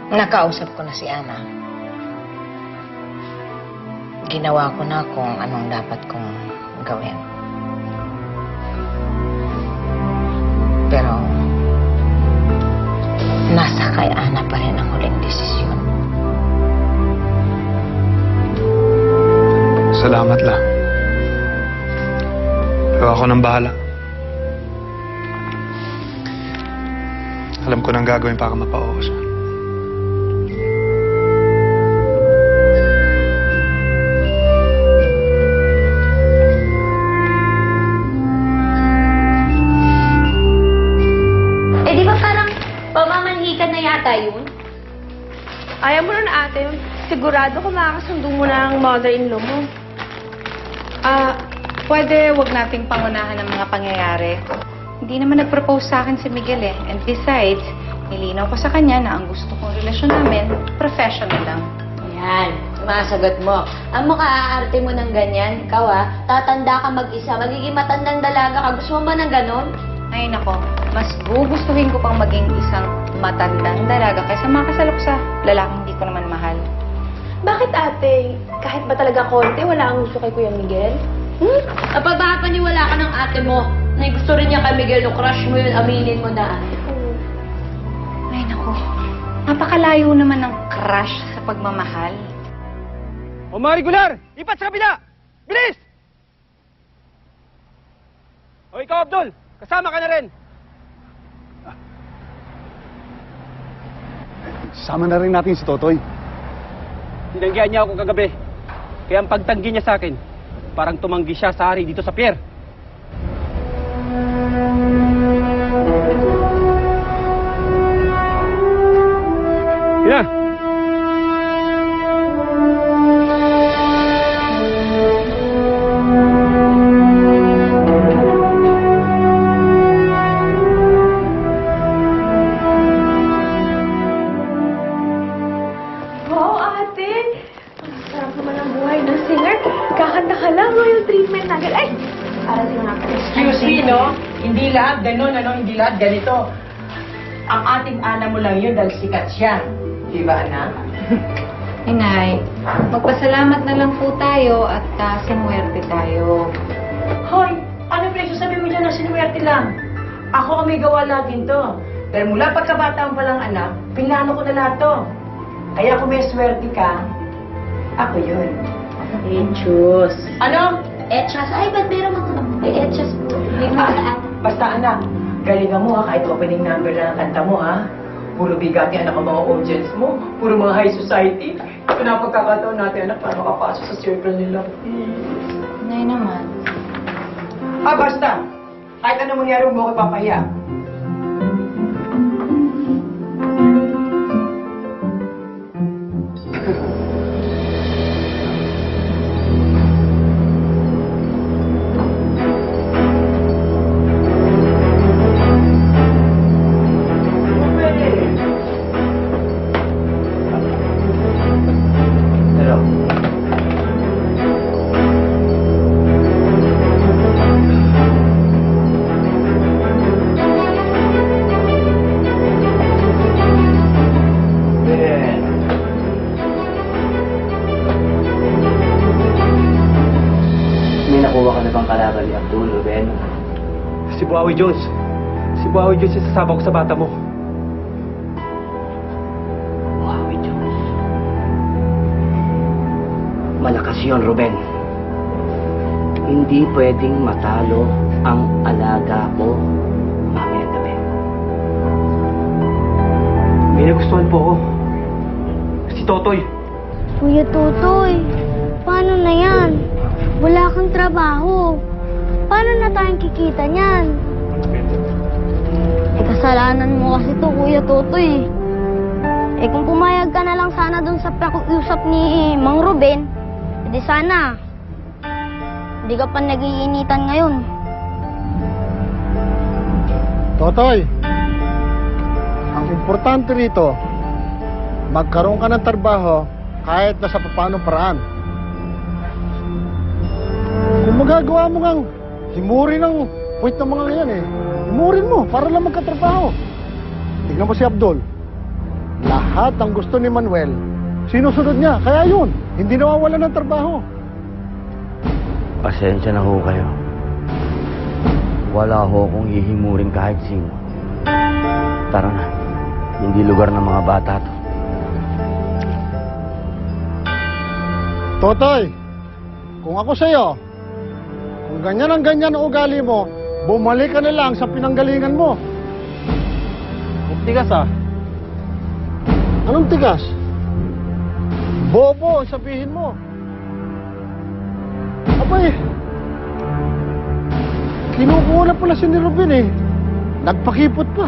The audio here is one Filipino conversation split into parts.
Nakausap ko na si Ana. Ginawa ko na kung anong dapat kong gawin. Pero, nasa kay Ana pa rin ang huling desisyon. Salamat lang. Pero ako nang bahala. Alam ko nang gagawin para mapauwi siya. Eh, di ba parang pamamanhikan na yata yun? Ayaw mo nun, ate. Sigurado ko makakasundo mo na ang mother-in-law mo. Pwede wag nating pangunahan ng mga pangyayari. Hindi naman nag-propose sa akin si Miguel eh. And besides, nilinaw ko sa kanya na ang gusto kong relasyon namin, professional lang. Yan, masagot mo. Ang mukha-aarte mo ng ganyan, ikaw tatanda ka mag-isa, magiging matandang dalaga ka. Gusto mo ba ng ganon? Ay nako, mas gugustuhin ko pang maging isang matandang dalaga kaysa makasal ko sa lalaking hindi ko naman mahal. Bakit, ate? Kahit ba talaga konti, wala ang gusto kay Kuya Miguel? Kapag makapaniwala ka ng ate mo, na gusto rin niya kay Miguel, no crush mo yun, aminin mo na. Ay nako, napakalayo naman ng crush sa pagmamahal. O mga regular, lipat sa kabila! Bilis! O ikaw, Abdul, kasama ka na rin. Sama na rin natin si Totoy. Tinanggihan niya ako kagabi. Kaya ang pagtanggi niya sa akin, parang tumanggi siya sa hari dito sa pier. Yan na. Wow, ate! Ang sarap naman ang buhay ng singer. Kakanta ka lang, royal treatment agad. Ay! Para si mga Excuse me, no? Hindi lahat ganun, hindi lahat ganito. Ang ating Ana mo lang yun dahil sikat siya. Di ba, anak? Inay, magpasalamat na lang po tayo at sinuwerte tayo. Hoy, ano pinagsasabi mo dyan na sinuwerte lang? Ako ang may gawa lahat din to. Pero mula pagkabata mo palang anak, pinlano ko na lahat to. Kaya kung may swerte ka, ako yun. Etchos. Ano? Etchas. Ay, ba't meron mga etchas? Basta anak, galingan mo kahit opening number lang ang kanta mo Puro bigati anak ang mga audience mo, puro mga high society. Ito na ang pagkakataon natin anak para makapasok sa circle nila. Inay naman. Basta. Kahit ano mangyari, huwag mo ako ipapahiya. May nakuha ka na bang kalaban ni Abdul, Ruben? Si Buawi Jones. Si Buawi Jones yung sasama ko sa bata mo. Wow, Jones. Malakas yun, Ruben. Hindi pwedeng matalo ang alaga ko mamaya gabi. May nagustuhan po ako. Si Totoy. Kuya Totoy, paano na yan? Wala kang trabaho. Paano na tayong kikita niyan? Kasalanan mo kasi to, Kuya Totoy. Kung pumayag ka na lang sana dun sa pag-usap ni Mang Ruben, edi sana, hindi ka pa nag-iinitan ngayon. Totoy, ang importante rito, magkaroon ka ng trabaho kahit na sa papanong paraan. Kung magagawa mo ngang himurin ang puwit ng mga ngayon himurin mo para lang magkatrabaho. Tignan mo si Abdul. lahat ng gusto ni Manuel, sinusunod niya. Kaya yun, hindi nawawala ng trabaho. Pasensya na ho kayo. Wala ho akong hihimurin kahit sino. Tara na. Hindi lugar ng mga bata to. Totoy, kung ako sa'yo, kung ganyan ang ganyan ang ugali mo, bumalik ka na lang sa pinanggalingan mo. Tigas ah. Anong tigas? Bobo ang sabihin mo. Abay, kinukuha na pala si ni Ruben eh. Nagpakipot pa.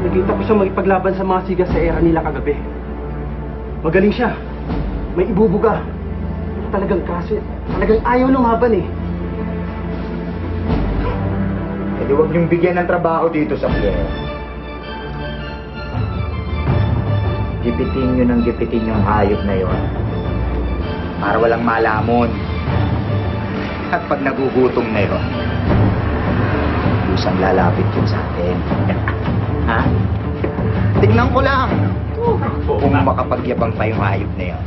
Nakita ko siya magipaglaban sa mga siga sa era nila kagabi. Magaling siya. May ibubuga. Talagang ayaw lumaban eh. Hindi huwag niyong bigyan ng trabaho dito sa Pierre. Gipitin niyo ng gipitin yung hayop na yon. Para walang malamon. At pag nagugutom na yon, kusang lalapit yun sa atin. Ha? Tignan ko lang. Kung makapagyabang pa yung hayop na yon.